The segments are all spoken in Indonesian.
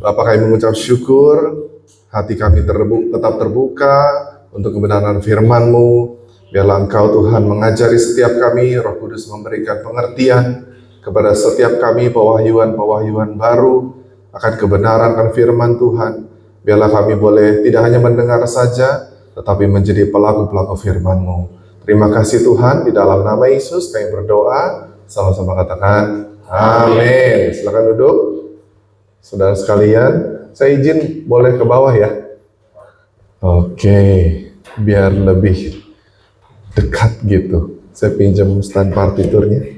Bapa, kami mengucap syukur, hati kami tetap terbuka untuk kebenaran firman-Mu. Biarlah Engkau Tuhan mengajari setiap kami, Roh Kudus memberikan pengertian kepada setiap kami, pewahyuan-pewahyuan baru akan kebenaran dan firman Tuhan. Biarlah kami boleh tidak hanya mendengar saja, tetapi menjadi pelaku-pelaku firman-Mu. Terima kasih Tuhan, di dalam nama Yesus kami berdoa, sama-sama katakan amin. Silakan duduk. Saudara sekalian, saya izin boleh ke bawah ya? Oke, biar lebih dekat gitu. Saya pinjam stand partiturnya.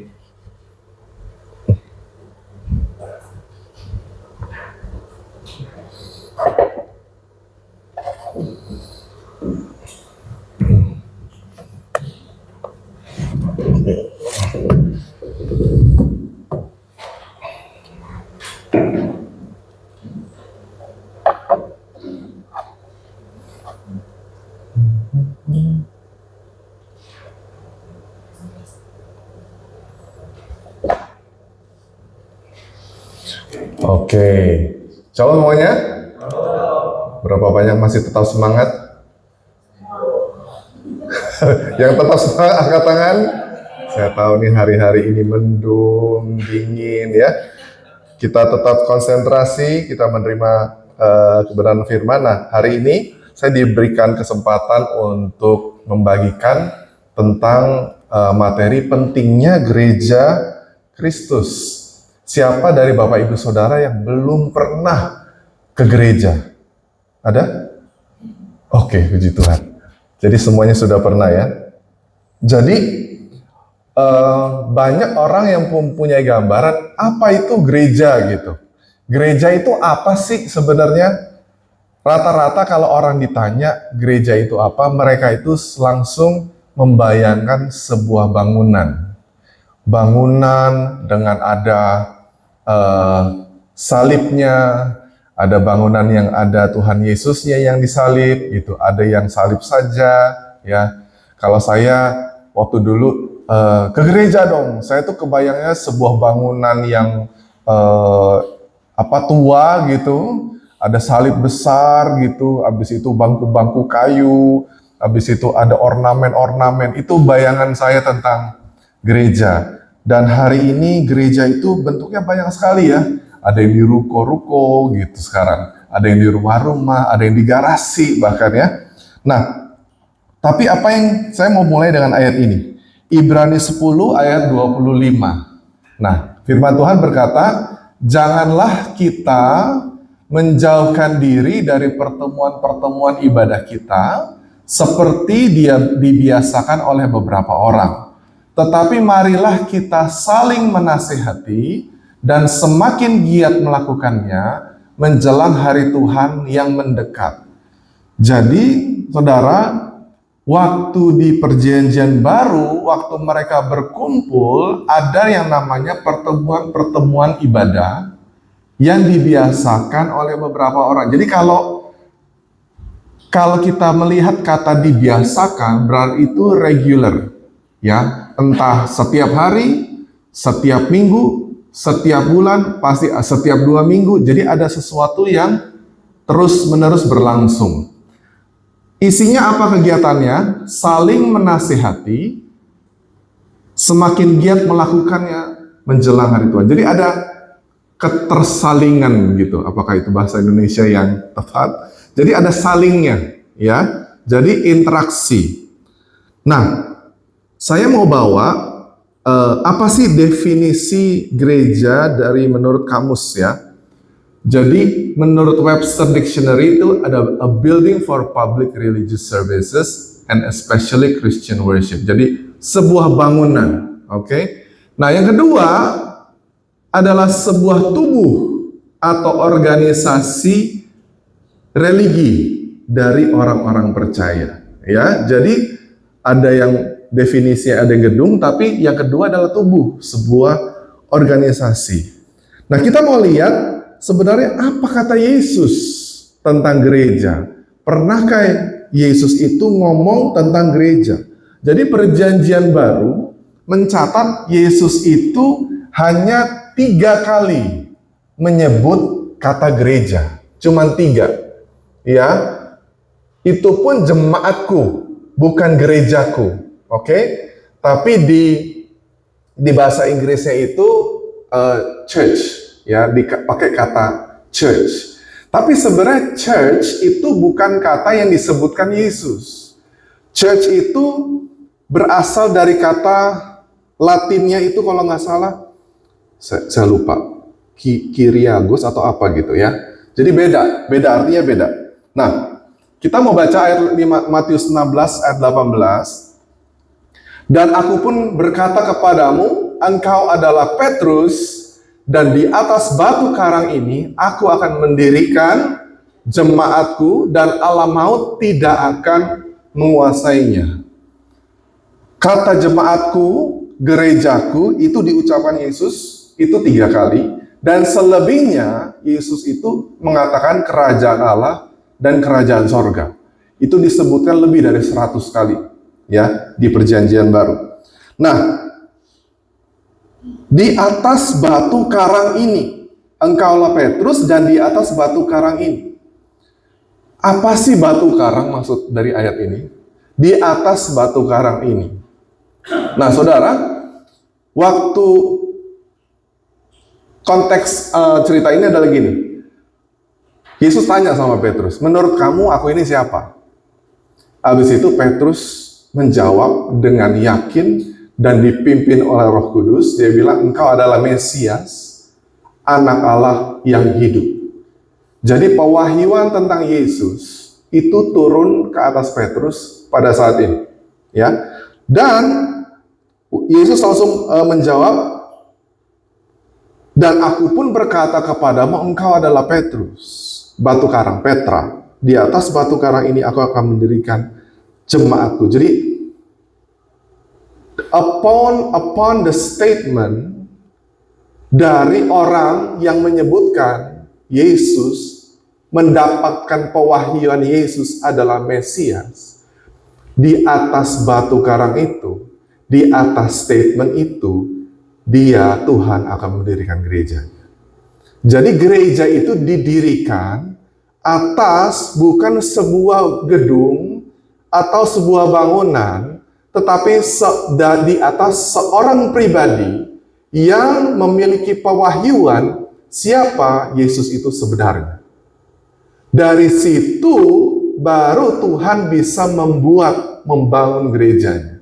Oke, calon semuanya? Berapa banyak masih tetap semangat? Yang tetap semangat angkat tangan. Saya tahu nih hari-hari ini mendung, dingin ya. Kita tetap konsentrasi, kita menerima kebenaran firman. Nah, hari ini saya diberikan kesempatan untuk membagikan tentang materi pentingnya gereja Kristus. Siapa dari Bapak Ibu Saudara yang belum pernah ke gereja? Ada? Oke, puji Tuhan. Jadi semuanya sudah pernah ya. Jadi banyak orang yang mempunyai gambaran apa itu gereja gitu. Gereja itu apa sih sebenarnya? Rata-rata kalau orang ditanya gereja itu apa, mereka itu langsung membayangkan sebuah bangunan. Bangunan dengan ada salibnya, ada bangunan yang ada Tuhan Yesusnya yang disalib, gitu. Ada yang salib saja, ya. Kalau saya waktu dulu ke gereja dong, saya tuh kebayangnya sebuah bangunan yang tua gitu, ada salib besar gitu, habis itu bangku-bangku kayu, habis itu ada ornamen-ornamen. Itu bayangan saya tentang gereja. Dan hari ini gereja itu bentuknya banyak sekali ya. Ada yang di ruko-ruko gitu sekarang. Ada yang di rumah-rumah, ada yang di garasi bahkan ya. Nah, tapi apa yang saya mau mulai dengan ayat ini. Ibrani 10 ayat 25. Nah, firman Tuhan berkata, janganlah kita menjauhkan diri dari pertemuan-pertemuan ibadah kita seperti dia dibiasakan oleh beberapa orang. Tetapi marilah kita saling menasihati dan semakin giat melakukannya menjelang hari Tuhan yang mendekat. Jadi, saudara, waktu di perjanjian baru, waktu mereka berkumpul, ada yang namanya pertemuan-pertemuan ibadah yang dibiasakan oleh beberapa orang. Jadi kalau kita melihat kata dibiasakan, berarti itu regular. Ya, entah setiap hari, setiap minggu, setiap bulan, pasti setiap 2 minggu. Jadi ada sesuatu yang terus-menerus berlangsung. Isinya apa kegiatannya? Saling menasihati, semakin giat melakukannya menjelang hari Tuhan. Jadi ada ketersalingan gitu. Apakah itu bahasa Indonesia yang tepat? Jadi ada salingnya, ya. Jadi interaksi. Nah, saya mau bawa apa sih definisi gereja dari menurut kamus ya. Jadi menurut Webster Dictionary itu ada a building for public religious services and especially Christian worship. Jadi sebuah bangunan, oke? Nah, yang kedua adalah sebuah tubuh atau organisasi religi dari orang-orang percaya, ya. Jadi ada yang definisinya ada gedung, tapi yang kedua adalah tubuh, sebuah organisasi. Nah, kita mau lihat sebenarnya apa kata Yesus tentang gereja. Pernahkah Yesus itu ngomong tentang gereja? Jadi perjanjian baru mencatat Yesus itu hanya 3 kali menyebut kata gereja, cuman 3. Ya, itu pun jemaatku, bukan gerejaku. Oke? Tapi di bahasa Inggrisnya itu church, ya, dipakai kata church. Tapi sebenarnya church itu bukan kata yang disebutkan Yesus. Church itu berasal dari kata Latinnya itu kalau nggak salah, saya lupa, Kyriagos atau apa gitu ya. Jadi beda artinya beda. Nah, kita mau baca ayat Matius 16 ayat 18. Dan aku pun berkata kepadamu, engkau adalah Petrus, dan di atas batu karang ini aku akan mendirikan jemaatku, dan alam maut tidak akan menguasainya. Kata jemaatku, gerejaku, itu diucapkan Yesus itu 3 kali, dan selebihnya Yesus itu mengatakan kerajaan Allah dan kerajaan sorga. Itu disebutkan lebih dari 100 kali, ya, di perjanjian baru. Nah, di atas batu karang ini, engkaulah Petrus, dan di atas batu karang ini. Apa sih batu karang maksud dari ayat ini? Di atas batu karang ini. Nah, saudara, waktu konteks cerita ini adalah gini. Yesus tanya sama Petrus, menurut kamu aku ini siapa? Habis itu Petrus menjawab dengan yakin dan dipimpin oleh Roh Kudus. Dia bilang, engkau adalah Mesias, anak Allah yang hidup. Jadi pewahyuan tentang Yesus itu turun ke atas Petrus pada saat ini, ya. Dan Yesus langsung menjawab, dan aku pun berkata kepadamu, engkau adalah Petrus, batu karang, Petra. Di atas batu karang ini aku akan mendirikan jemaatku. Jadi upon the statement dari orang yang menyebutkan Yesus mendapatkan pewahyuan Yesus adalah Mesias, di atas batu karang itu, di atas statement itu, dia, Tuhan, akan mendirikan gerejanya. Jadi gereja itu didirikan atas bukan sebuah gedung atau sebuah bangunan, tetapi di atas seorang pribadi yang memiliki pewahyuan siapa Yesus itu sebenarnya. Dari situ baru Tuhan bisa membangun gerejanya.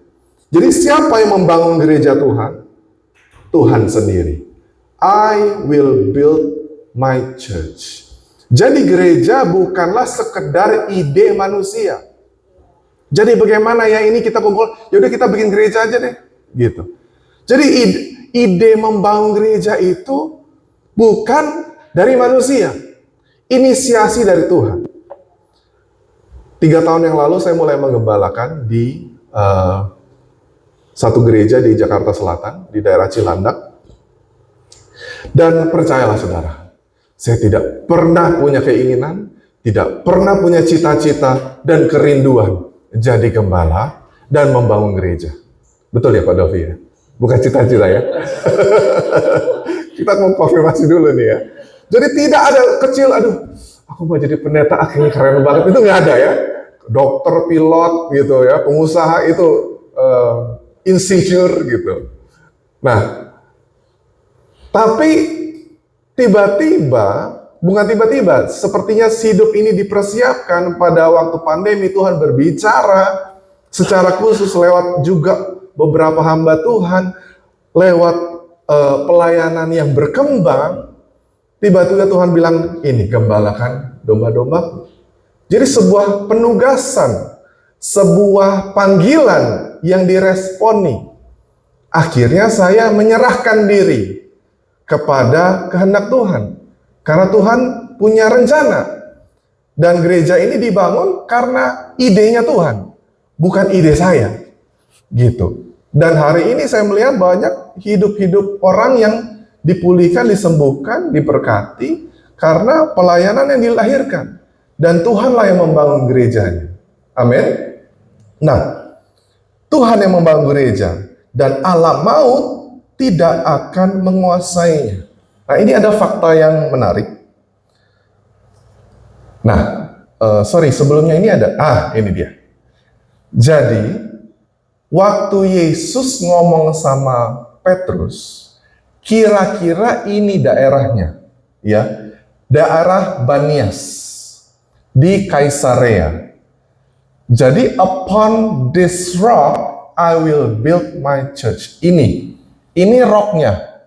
Jadi siapa yang membangun gereja Tuhan? Tuhan sendiri. I will build my church. Jadi gereja bukanlah sekedar ide manusia. Jadi bagaimana ya ini kita kumpul, yaudah kita bikin gereja aja deh, gitu. Jadi ide membangun gereja itu bukan dari manusia, inisiasi dari Tuhan. 3 tahun yang lalu saya mulai mengembalakan di satu gereja di Jakarta Selatan, di daerah Cilandak. Dan percayalah saudara, saya tidak pernah punya keinginan, tidak pernah punya cita-cita dan kerinduan jadi gembala dan membangun gereja. Betul ya Pak Dovi ya? Bukan cita-cita ya? Kita mau konfirmasi dulu nih ya. Jadi tidak ada kecil, aduh, aku mau jadi pendeta, akhirnya keren banget. Itu nggak ada ya. Dokter, pilot gitu ya, pengusaha itu insinyur gitu. Nah, tapi tiba-tiba, bukan tiba-tiba, sepertinya hidup ini dipersiapkan pada waktu pandemi. Tuhan berbicara secara khusus lewat juga beberapa hamba Tuhan, lewat pelayanan yang berkembang. Tiba-tiba Tuhan bilang, ini gembalakan domba-dombaku. Jadi sebuah penugasan, sebuah panggilan yang diresponi. Akhirnya saya menyerahkan diri kepada kehendak Tuhan. Karena Tuhan punya rencana. Dan gereja ini dibangun karena idenya Tuhan, bukan ide saya. Gitu. Dan hari ini saya melihat banyak hidup-hidup orang yang dipulihkan, disembuhkan, diberkati karena pelayanan yang dilahirkan. Dan Tuhanlah yang membangun gerejanya. Amin. Nah, Tuhan yang membangun gereja dan alam maut tidak akan menguasainya. Nah, ini ada fakta yang menarik. Nah, sebelumnya ini ada, ini dia. Jadi, waktu Yesus ngomong sama Petrus, kira-kira ini daerahnya, ya, daerah Banias di Kaisarea. Jadi, upon this rock I will build my church. Ini rocknya,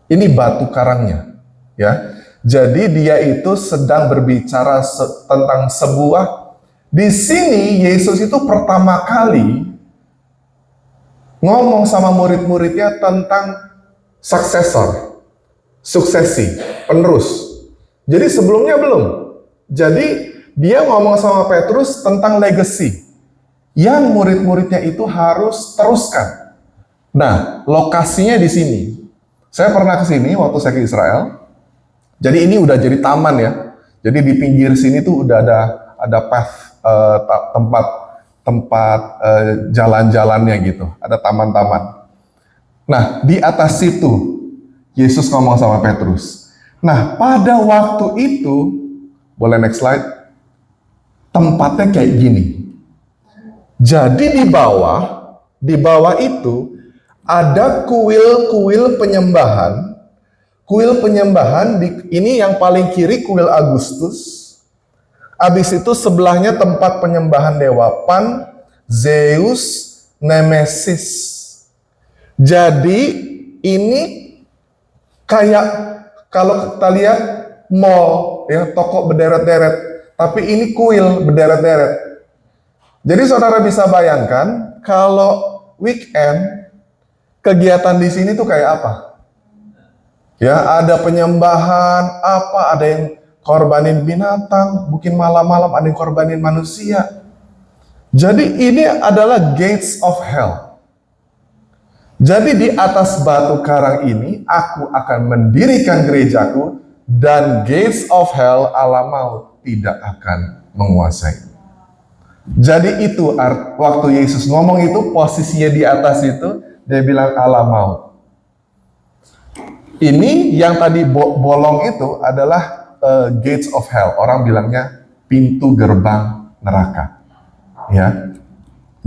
ini batu karangnya, ya. Jadi dia itu sedang berbicara tentang sebuah. Di sini Yesus itu pertama kali ngomong sama murid-muridnya tentang suksesi, penerus. Jadi sebelumnya belum. Jadi dia ngomong sama Petrus tentang legacy yang murid-muridnya itu harus teruskan. Nah, lokasinya di sini. Saya pernah ke sini waktu saya ke Israel. Jadi ini udah jadi taman ya. Jadi di pinggir sini tuh udah ada path, tempat jalan-jalannya gitu. Ada taman-taman. Nah, di atas situ Yesus ngomong sama Petrus. Nah, pada waktu itu, boleh next slide. Tempatnya kayak gini. Jadi di bawah itu ada kuil penyembahan. Kuil penyembahan, ini yang paling kiri kuil Agustus. Habis itu sebelahnya tempat penyembahan dewa Pan, Zeus, Nemesis. Jadi ini kayak kalau kita lihat mall, ya, toko berderet-deret. Tapi ini kuil berderet-deret. Jadi saudara bisa bayangkan kalau weekend kegiatan di sini tuh kayak apa? Ya, ada penyembahan, ada yang korbanin binatang, mungkin malam-malam ada yang korbanin manusia. Jadi ini adalah gates of hell. Jadi di atas batu karang ini, aku akan mendirikan gerejaku, dan gates of hell, alam maut, tidak akan menguasai. Jadi itu waktu Yesus ngomong itu, posisinya di atas itu, dia bilang alam maut. Ini yang tadi bolong itu adalah gates of hell. Orang bilangnya pintu gerbang neraka. Ya.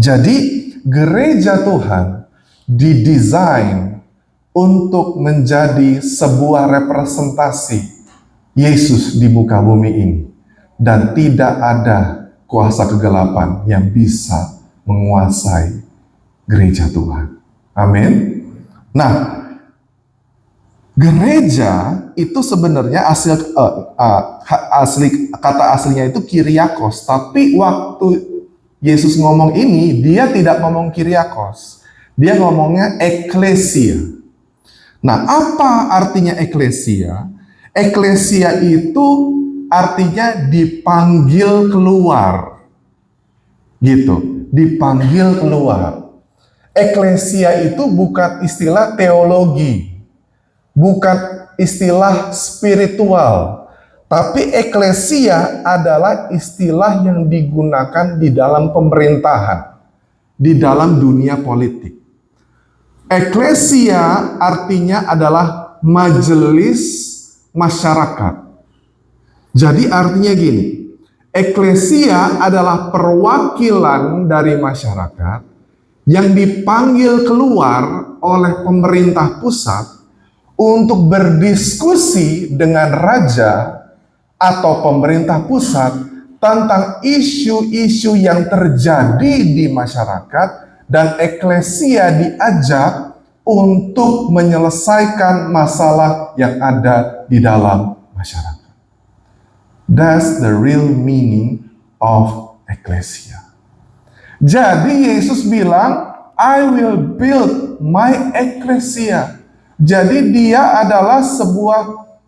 Jadi gereja Tuhan didesain untuk menjadi sebuah representasi Yesus di muka bumi ini. Dan tidak ada kuasa kegelapan yang bisa menguasai gereja Tuhan. Amin. Nah, gereja itu sebenarnya kata aslinya itu Kyriakos, tapi waktu Yesus ngomong ini, dia tidak ngomong Kyriakos, dia ngomongnya eklesia. Nah, apa artinya eklesia? Eklesia itu artinya dipanggil keluar, gitu, dipanggil keluar. Eklesia itu bukan istilah teologi, bukan istilah spiritual, tapi eklesia adalah istilah yang digunakan di dalam pemerintahan, di dalam dunia politik. Eklesia artinya adalah majelis masyarakat. Jadi artinya gini, eklesia adalah perwakilan dari masyarakat yang dipanggil keluar oleh pemerintah pusat untuk berdiskusi dengan raja atau pemerintah pusat tentang isu-isu yang terjadi di masyarakat, dan eklesia diajak untuk menyelesaikan masalah yang ada di dalam masyarakat. That's the real meaning of eklesia. Jadi Yesus bilang, I will build my ecclesia. Jadi dia adalah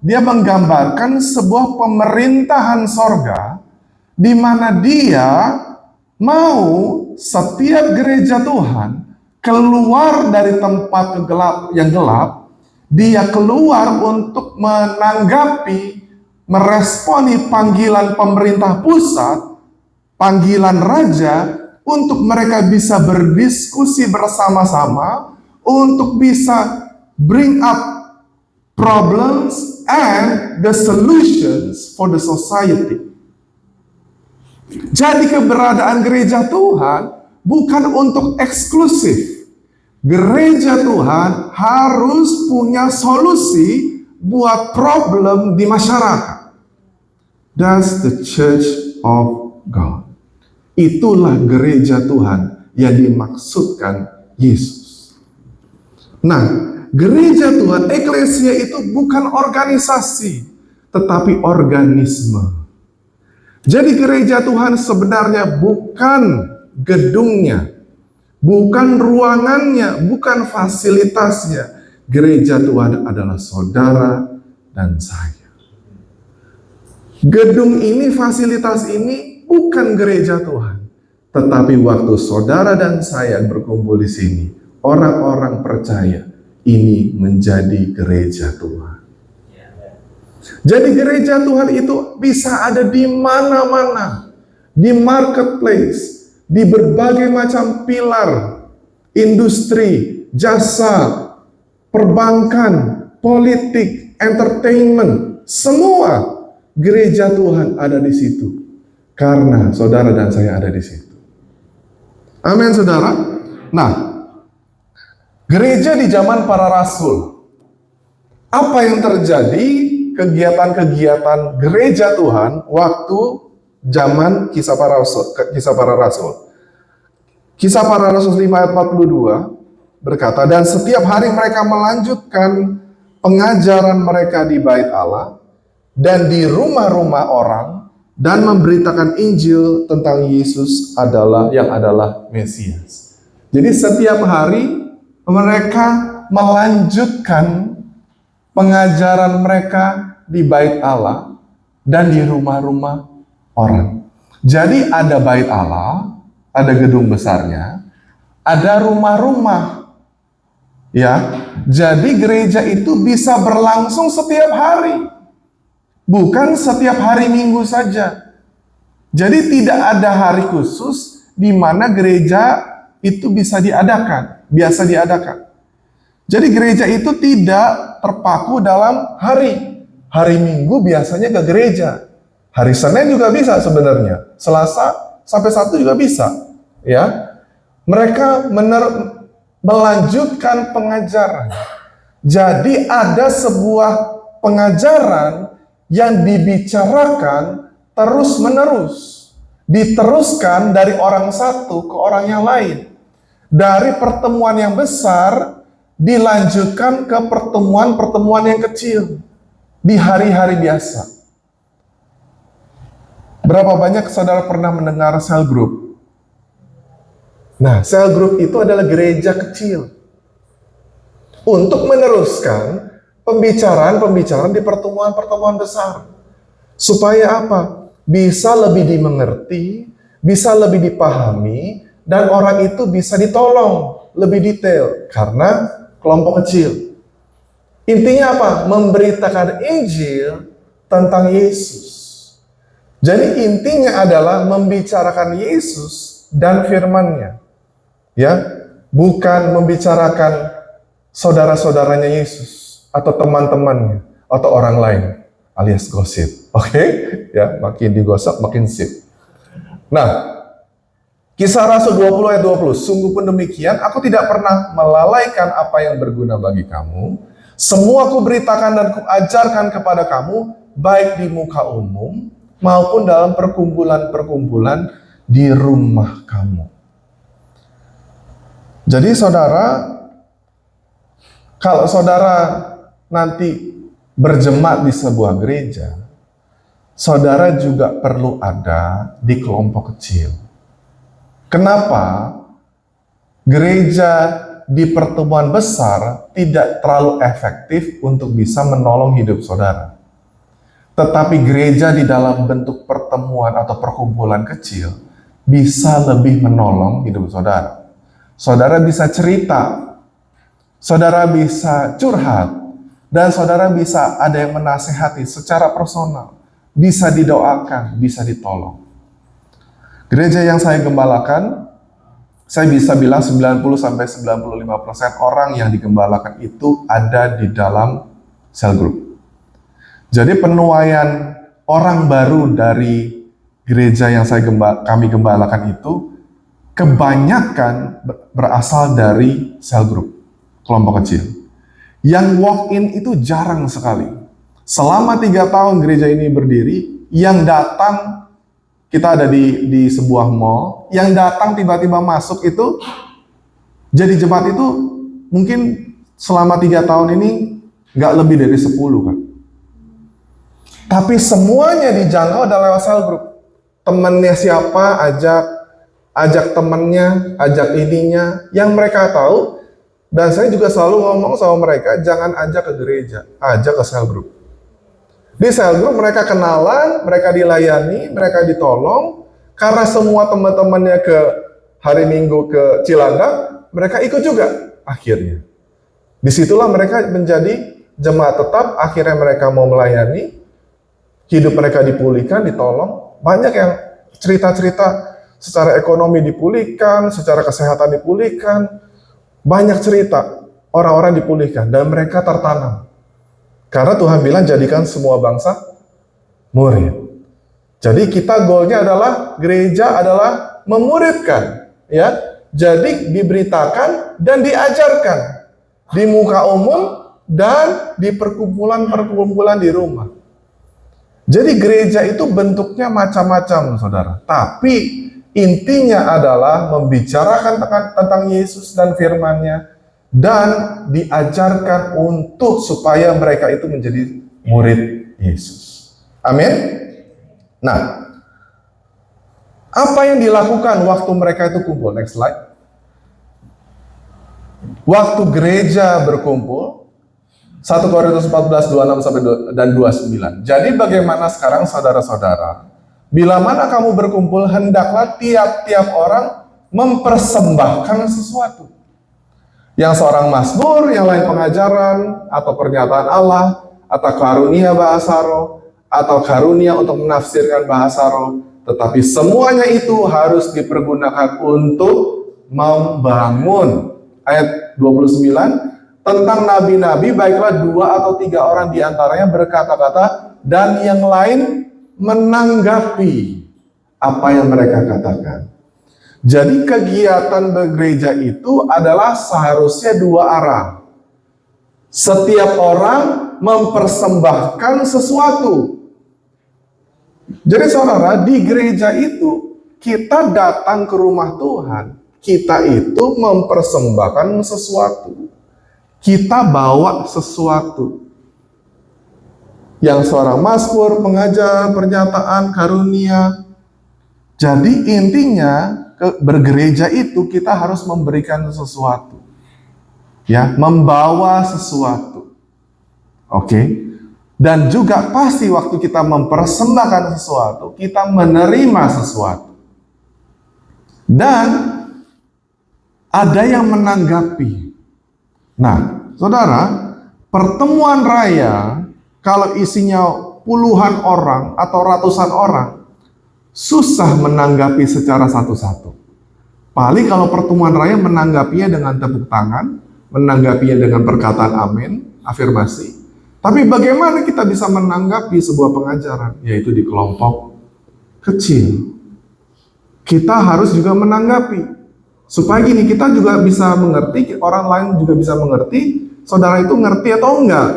dia menggambarkan sebuah pemerintahan sorga, di mana dia mau setiap gereja Tuhan keluar dari tempat yang gelap, dia keluar untuk menanggapi, meresponi panggilan pemerintah pusat, panggilan raja, untuk mereka bisa berdiskusi bersama-sama, untuk bisa bring up problems and the solutions for the society. Jadi keberadaan gereja Tuhan bukan untuk eksklusif. Gereja Tuhan harus punya solusi buat problem di masyarakat. That's the church of God. Itulah gereja Tuhan yang dimaksudkan Yesus. Nah, gereja Tuhan, eklesia itu bukan organisasi, tetapi organisme. Jadi gereja Tuhan sebenarnya bukan gedungnya, bukan ruangannya, bukan fasilitasnya. Gereja Tuhan adalah saudara dan saya. Gedung ini, fasilitas ini bukan gereja Tuhan. Tetapi waktu saudara dan saya berkumpul di sini, orang-orang percaya ini menjadi gereja Tuhan. Jadi gereja Tuhan itu bisa ada di mana-mana, di marketplace, di berbagai macam pilar, industri, jasa, perbankan, politik, entertainment, semua gereja Tuhan ada di situ. Karena saudara dan saya ada di situ. Amin, saudara. Nah, gereja di zaman para rasul. Apa yang terjadi? Kegiatan-kegiatan gereja Tuhan waktu zaman kisah para rasul. Kisah para rasul 5 ayat 42 berkata, dan setiap hari mereka melanjutkan pengajaran mereka di bait Allah dan di rumah-rumah orang dan memberitakan Injil tentang Yesus yang adalah Mesias. Jadi setiap hari mereka melanjutkan pengajaran mereka di bait Allah dan di rumah-rumah orang. Jadi ada bait Allah, ada gedung besarnya, ada rumah-rumah. Ya, jadi gereja itu bisa berlangsung setiap hari. Bukan setiap hari Minggu saja. Jadi tidak ada hari khusus di mana gereja itu bisa diadakan, biasa diadakan. Jadi gereja itu tidak terpaku dalam hari. Hari Minggu biasanya ke gereja. Hari Senin juga bisa sebenarnya. Selasa sampai Sabtu juga bisa. Ya, mereka melanjutkan pengajaran. Jadi ada sebuah pengajaran yang dibicarakan terus-menerus. Diteruskan dari orang satu ke orang yang lain. Dari pertemuan yang besar dilanjutkan ke pertemuan-pertemuan yang kecil di hari-hari biasa. Berapa banyak saudara pernah mendengar cell group? Nah, cell group itu adalah gereja kecil untuk meneruskan pembicaraan-pembicaraan di pertemuan-pertemuan besar. Supaya apa? Bisa lebih dimengerti, bisa lebih dipahami, dan orang itu bisa ditolong lebih detail karena kelompok kecil. Intinya apa? Memberitakan Injil tentang Yesus. Jadi intinya adalah membicarakan Yesus dan firman-Nya. Ya, bukan membicarakan saudara-saudaranya Yesus atau teman-temannya atau orang lain alias gosip. Oke? Ya, makin digosok makin sip. Nah, Kisah Rasul 20 ayat 20, sungguh pun demikian, aku tidak pernah melalaikan apa yang berguna bagi kamu. Semua kuberitakan dan kuajarkan kepada kamu, baik di muka umum, maupun dalam perkumpulan-perkumpulan di rumah kamu. Jadi saudara, kalau saudara nanti berjemaat di sebuah gereja, saudara juga perlu ada di kelompok kecil. Kenapa gereja di pertemuan besar tidak terlalu efektif untuk bisa menolong hidup saudara? Tetapi gereja di dalam bentuk pertemuan atau perkumpulan kecil bisa lebih menolong hidup saudara. Saudara bisa cerita, saudara bisa curhat, dan saudara bisa ada yang menasehati secara personal, bisa didoakan, bisa ditolong. Gereja yang saya gembalakan, saya bisa bilang 90-95% orang yang digembalakan itu ada di dalam sel group. Jadi penuaian orang baru dari gereja yang kami gembalakan itu kebanyakan berasal dari sel group, kelompok kecil. Yang walk-in itu jarang sekali. Selama 3 tahun gereja ini berdiri, yang datang, kita ada di sebuah mall, yang datang tiba-tiba masuk itu, jadi jemaat itu mungkin selama 3 tahun ini nggak lebih dari 10 kan. Tapi semuanya dijangkau adalah lewat sel group. Temannya siapa, ajak temannya, ajak ininya, yang mereka tahu. Dan saya juga selalu ngomong sama mereka, jangan ajak ke gereja, ajak ke sel group. Di sel group mereka kenalan, mereka dilayani, mereka ditolong. Karena semua teman-temannya ke hari Minggu ke Cilandak, mereka ikut juga akhirnya. Disitulah mereka menjadi jemaat tetap, akhirnya mereka mau melayani, hidup mereka dipulihkan, ditolong. Banyak yang cerita-cerita secara ekonomi dipulihkan, secara kesehatan dipulihkan. Banyak cerita, orang-orang dipulihkan, dan mereka tertanam. Karena Tuhan bilang, jadikan semua bangsa murid. Jadi kita goalnya adalah, gereja adalah memuridkan. Ya, jadi diberitakan dan diajarkan. Di muka umum, dan di perkumpulan-perkumpulan di rumah. Jadi gereja itu bentuknya macam-macam, saudara. Tapi intinya adalah membicarakan tentang Yesus dan firman-Nya dan diajarkan untuk supaya mereka itu menjadi murid Yesus. Amin. Nah, apa yang dilakukan waktu mereka itu kumpul? Next slide. Waktu gereja berkumpul, 1 Korintus 14, 26 sampai dan 29. Jadi bagaimana sekarang saudara-saudara? Bila mana kamu berkumpul, hendaklah tiap-tiap orang mempersembahkan sesuatu. Yang seorang mazmur, yang lain pengajaran, atau pernyataan Allah, atau karunia bahasa roh, atau karunia untuk menafsirkan bahasa roh. Tetapi semuanya itu harus dipergunakan untuk membangun. Ayat 29, tentang nabi-nabi, baiklah 2 atau 3 orang diantaranya berkata-kata, dan yang lain menanggapi apa yang mereka katakan. Jadi kegiatan bergereja itu adalah seharusnya 2 arah. Setiap orang mempersembahkan sesuatu. Jadi saudara, di gereja itu kita datang ke rumah Tuhan, kita itu mempersembahkan sesuatu. Kita bawa sesuatu. Yang seorang mazmur, pengajar, pernyataan, karunia. Jadi intinya bergereja itu kita harus memberikan sesuatu. Ya, membawa sesuatu. Oke. Dan juga pasti waktu kita mempersembahkan sesuatu, kita menerima sesuatu. Dan ada yang menanggapi. Nah, saudara, pertemuan raya kalau isinya puluhan orang atau ratusan orang, susah menanggapi secara satu-satu. Paling kalau pertemuan raya menanggapinya dengan tepuk tangan, menanggapinya dengan perkataan amin, afirmasi. Tapi bagaimana kita bisa menanggapi sebuah pengajaran? Yaitu di kelompok kecil. Kita harus juga menanggapi. Supaya gini, kita juga bisa mengerti, orang lain juga bisa mengerti, saudara itu ngerti atau enggak.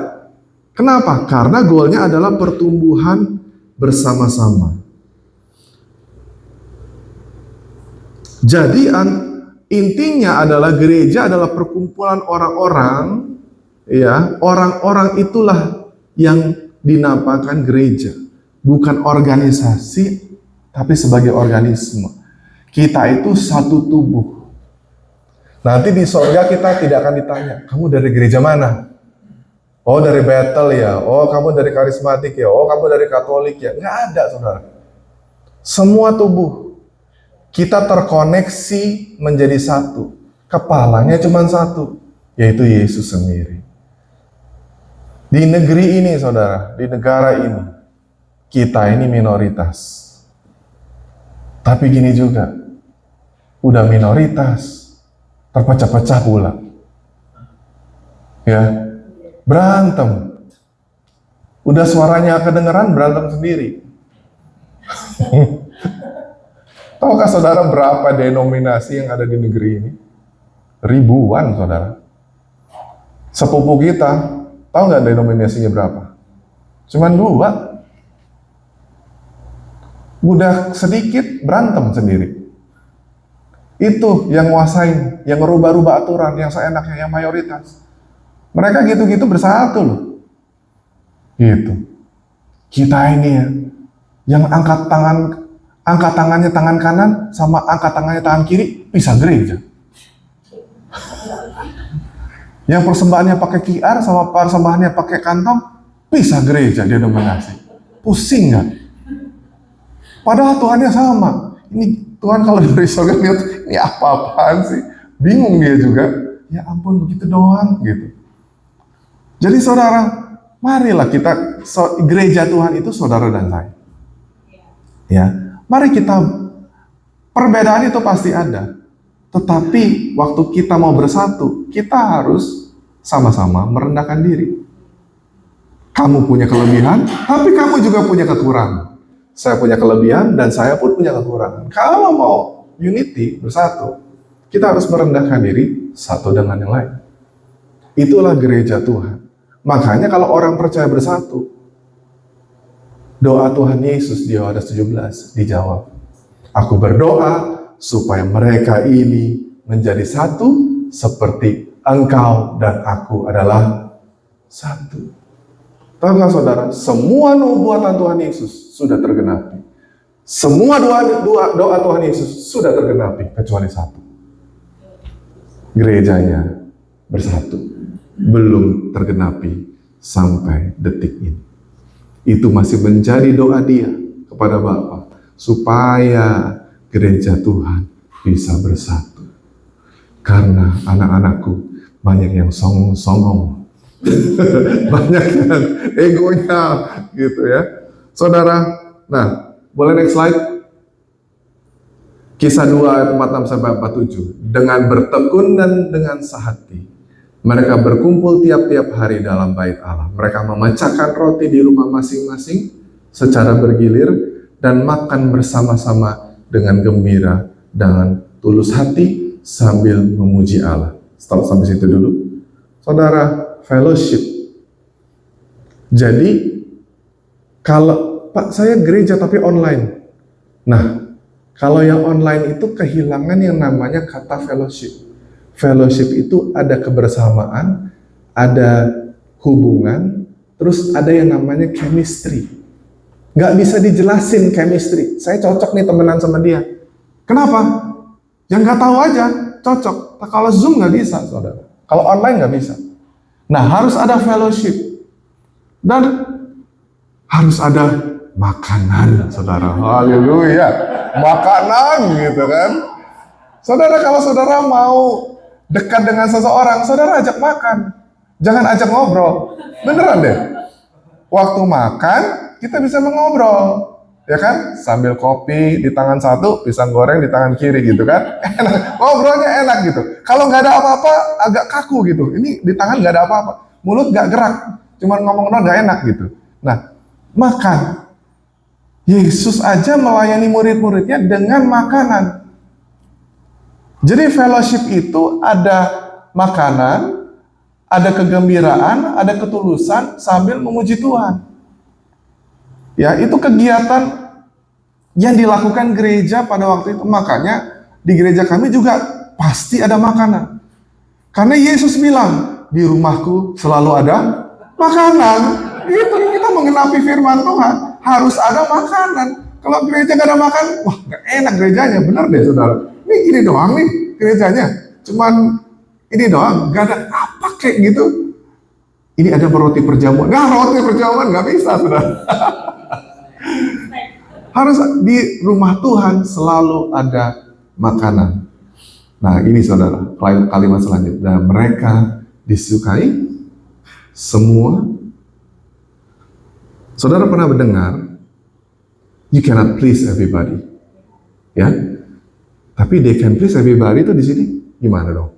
Kenapa? Karena goalnya adalah pertumbuhan bersama-sama. Jadi intinya adalah gereja adalah perkumpulan orang-orang, ya, orang-orang itulah yang dinamakan gereja, bukan organisasi, tapi sebagai organisme. Kita itu satu tubuh. Nanti di surga kita tidak akan ditanya, kamu dari gereja mana? Oh, dari Bethel ya. Oh, kamu dari karismatik ya. Oh, kamu dari Katolik ya. Nggak ada, saudara. Semua tubuh. Kita terkoneksi menjadi satu. Kepalanya cuma satu, yaitu Yesus sendiri. Di negeri ini, saudara, di negara ini, kita ini minoritas. Tapi gini juga, udah minoritas, terpecah-pecah pula. Ya, berantem. Udah suaranya kedengeran berantem sendiri. Tahukah saudara berapa denominasi yang ada di negeri ini? Ribuan, saudara. Sepupu kita, tahu nggak denominasinya berapa? Cuman 2. Udah sedikit berantem sendiri. Itu yang nguasain, yang ngerubah-rubah aturan, yang seenaknya, yang mayoritas. Mereka gitu-gitu bersatu loh. Gitu. Kita ini ya, yang angkat tangannya tangan kanan sama angkat tangannya tangan kiri pisah gereja. Yang persembahannya pakai QR sama persembahannya pakai kantong pisah gereja, denominasi. Pusing nggak? Padahal Tuhannya sama. Ini Tuhan kalau dari surga lihat, ini apa-apaan sih? Bingung dia juga. Ya ampun, begitu doang gitu. Jadi saudara, marilah kita, gereja Tuhan itu saudara dan saya. Ya, mari kita, perbedaan itu pasti ada. Tetapi waktu kita mau bersatu, kita harus sama-sama merendahkan diri. Kamu punya kelebihan, tapi kamu juga punya kekurangan. Saya punya kelebihan dan saya pun punya kekurangan. Kalau mau unity, bersatu, kita harus merendahkan diri satu dengan yang lain. Itulah gereja Tuhan. Makanya kalau orang percaya bersatu, doa Tuhan Yesus di Yohanes 17 dijawab. Aku berdoa supaya mereka ini menjadi satu seperti Engkau dan aku adalah satu. Tahukah saudara, semua nubuatan Tuhan Yesus sudah tergenapi. Semua doa Tuhan Yesus sudah tergenapi, kecuali satu. Gerejanya bersatu. Belum tergenapi sampai detik ini. Itu masih menjadi doa dia kepada Bapa, supaya gereja Tuhan bisa bersatu. Karena anak-anakku banyak yang songong-songong. Banyak yang egonya gitu ya. Saudara, nah, boleh next slide? Kisah 2 ayat 46 sampai 47. Dengan bertekun dan dengan sehati, mereka berkumpul tiap-tiap hari dalam bait Allah. Mereka memecahkan roti di rumah masing-masing secara bergilir dan makan bersama-sama dengan gembira dengan tulus hati sambil memuji Allah. Stop sampai situ dulu. Saudara, fellowship. Jadi, kalau Pak saya gereja tapi online. Nah, kalau yang online itu kehilangan yang namanya kata fellowship. Fellowship itu ada kebersamaan, ada hubungan, terus ada yang namanya chemistry. Nggak bisa dijelasin chemistry. Saya cocok nih temenan sama dia. Kenapa? Yang nggak tahu aja, cocok. Nah, kalau Zoom nggak bisa, saudara. Kalau online nggak bisa. Nah, harus ada fellowship. Dan harus ada makanan, saudara. Haleluya. Makanan gitu kan. Saudara, kalau saudara mau dekat dengan seseorang, saudara ajak makan. Jangan ajak ngobrol. Beneran deh. Waktu makan, kita bisa mengobrol. Ya kan? Sambil kopi di tangan satu, pisang goreng di tangan kiri gitu kan. Enak. Ngobrolnya enak gitu. Kalau nggak ada apa-apa, agak kaku gitu. Ini di tangan nggak ada apa-apa. Mulut nggak gerak. Cuman ngomong doang nggak enak gitu. Nah, makan. Yesus aja melayani murid-muridnya dengan makanan. Jadi fellowship itu ada makanan, ada kegembiraan, ada ketulusan sambil memuji Tuhan. Ya, itu kegiatan yang dilakukan gereja pada waktu itu. Makanya di gereja kami juga pasti ada makanan. Karena Yesus bilang, di rumahku selalu ada makanan. Itu kita mengenapi firman Tuhan, harus ada makanan. Kalau gereja gak ada makan, wah gak enak gerejanya. Benar deh saudara. Ini doang nih gerejanya. Cuman ini doang, gak ada apa kayak gitu. Ini ada roti perjamuan. Nah, roti perjamuan gak bisa saudara. Harus di rumah Tuhan selalu ada makanan. Nah ini saudara, kalimat selanjutnya. Dan mereka disukai semua. Saudara pernah mendengar, you cannot please everybody, ya? Tapi they can please everybody itu di sini gimana dong?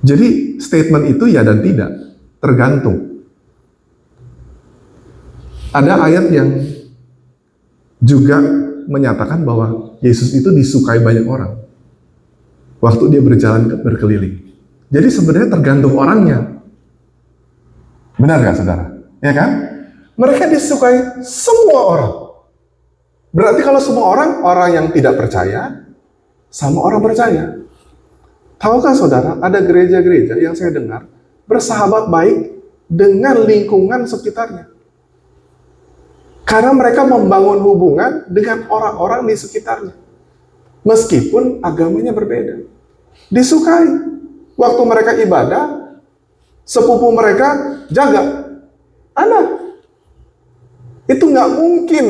Jadi statement itu ya dan tidak, tergantung. Ada ayat yang juga menyatakan bahwa Yesus itu disukai banyak orang waktu dia berjalan berkeliling. Jadi sebenarnya tergantung orangnya. Benar nggak saudara? Ya kan? Mereka disukai semua orang. Berarti kalau semua orang, orang yang tidak percaya sama orang percaya. Tahukah saudara, ada gereja-gereja yang saya dengar bersahabat baik dengan lingkungan sekitarnya. Karena mereka membangun hubungan dengan orang-orang di sekitarnya. Meskipun agamanya berbeda. Disukai. Waktu mereka ibadah, sepupu mereka jaga. Anak. Itu nggak mungkin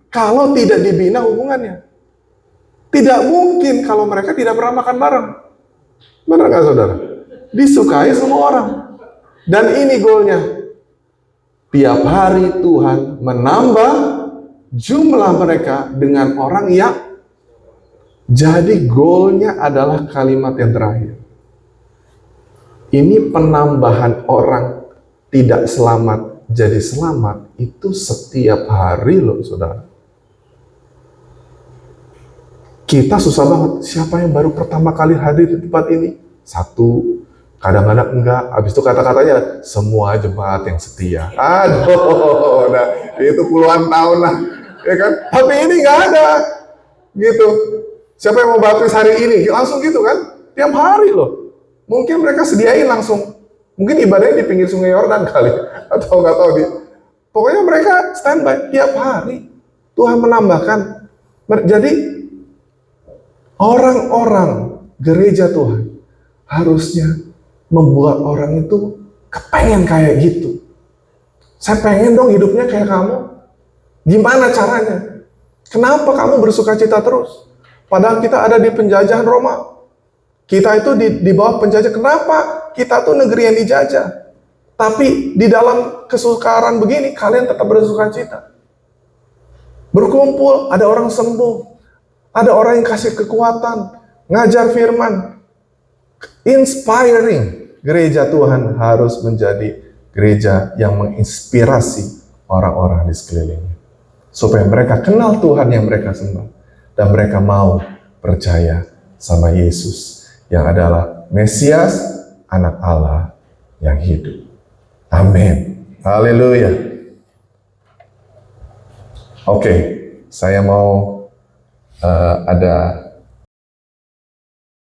kalau tidak dibina hubungannya. Tidak mungkin kalau mereka tidak pernah makan bareng. Benar nggak saudara? Disukai semua orang. Dan ini goalnya. Tiap hari Tuhan menambah jumlah mereka dengan orang yang jadi goalnya adalah kalimat yang terakhir. Ini penambahan orang tidak selamat jadi selamat itu setiap hari loh saudara. Kita susah banget. Siapa yang baru pertama kali hadir di tempat ini? Satu. Kadang-kadang enggak. Habis itu kata-katanya semua jemaat yang setia. Aduh, nah, itu puluhan tahun lah, ya kan? Tapi ini nggak ada, gitu. Siapa yang mau baptis hari ini? Langsung gitu kan? Tiap hari loh. Mungkin mereka sediain langsung. Mungkin ibadahnya di pinggir Sungai Yordan kali, atau nggak tahu di. Pokoknya mereka standby tiap hari. Tuhan menambahkan. Jadi orang-orang gereja Tuhan harusnya membuat orang itu kepengen kayak gitu. Saya pengen dong hidupnya kayak kamu. Gimana caranya? Kenapa kamu bersuka cita terus? Padahal kita ada di penjajahan Roma. Kita itu di bawah penjajah. Kenapa? Kita tuh negeri yang dijajah. Tapi di dalam kesukaran begini, kalian tetap bersuka cita. Berkumpul, ada orang sembuh. Ada orang yang kasih kekuatan. Ngajar firman. Inspiring. Gereja Tuhan harus menjadi gereja yang menginspirasi orang-orang di sekelilingnya. Supaya mereka kenal Tuhan yang mereka sembah. Dan mereka mau percaya sama Yesus. Yang adalah Mesias, anak Allah yang hidup. Amin. Haleluya. Oke, saya mau ada